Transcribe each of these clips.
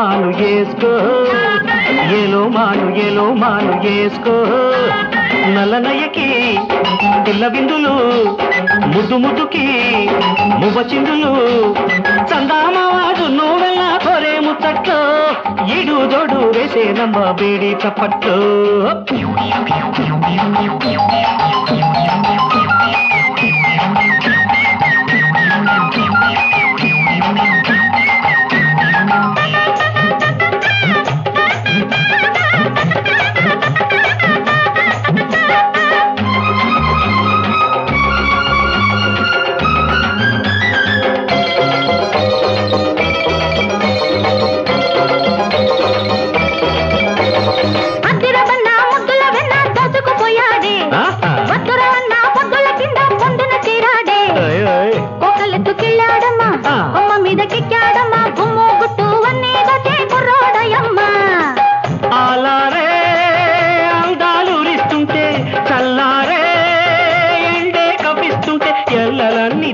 మాను వేసుకో ఏలో మాను వేసుకో నల్లనయ్యకి పిల్ల విందులు ముద్దు ముద్దుకి మువ్వ చిందులు చందామావాడు నువ్వెల్లా కోరే ముచ్చట్లో ఈడు జోడు వేసేనమ్మ బేడి చప్పట్లో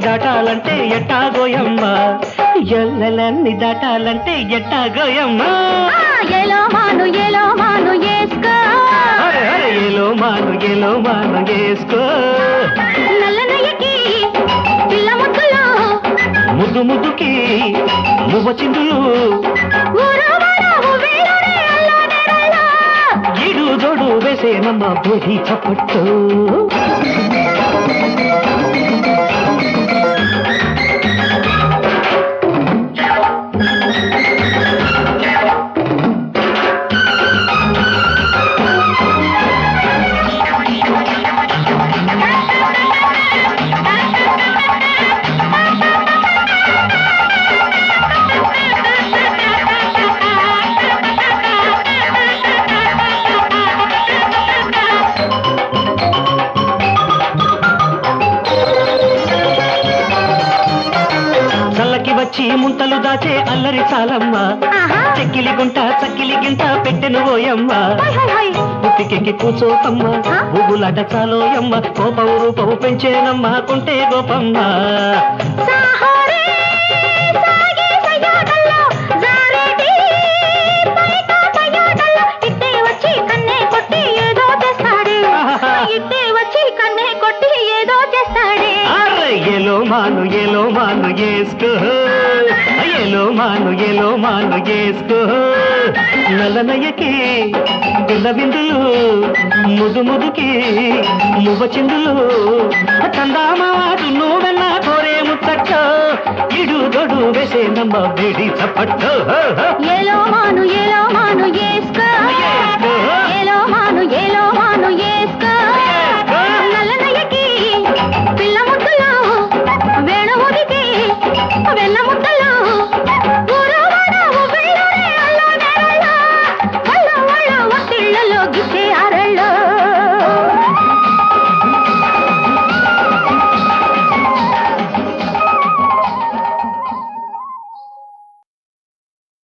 దాటాలంటే ఎట్టాగోయమ్మా ఎల్లలన్నీ దాటాలంటే ఎట్టాగోయమ్మా ఏలో మాను వేసుకో ఏలో మాను వేసుకో నల్లనయ్యకి పిల్ల ముద్దులు ముద్దు ముద్దుకి మువ్వ చిందులు ఈడు జోడు వేసేనమ్మ బేడి చప్పట్టు వచ్చి ముంతలు దాచే అల్లరి చాలమ్మ చెక్కిలి గుంట చక్కిలి గింట పెట్టెను ఓయమ్మ పుట్టికెక్కి కూచోకమ్మ బుగులాట చాలోయమ్మ కోపవు రూపవు పెంచేనమ్మ కుంటే గోపమ్మ ఏలో మాను వేసుకో ఏలో మాను వేసుకో నల్లనయ్యకి పిల్ల విందులు ముదు ముదుకి మువ్వ చిందులు చందామావాడు నువ్వెల్లా కోరే ముచ్చట్టు ఇడు దొడు వేసేనమ్మ బేడి చప్పట్టు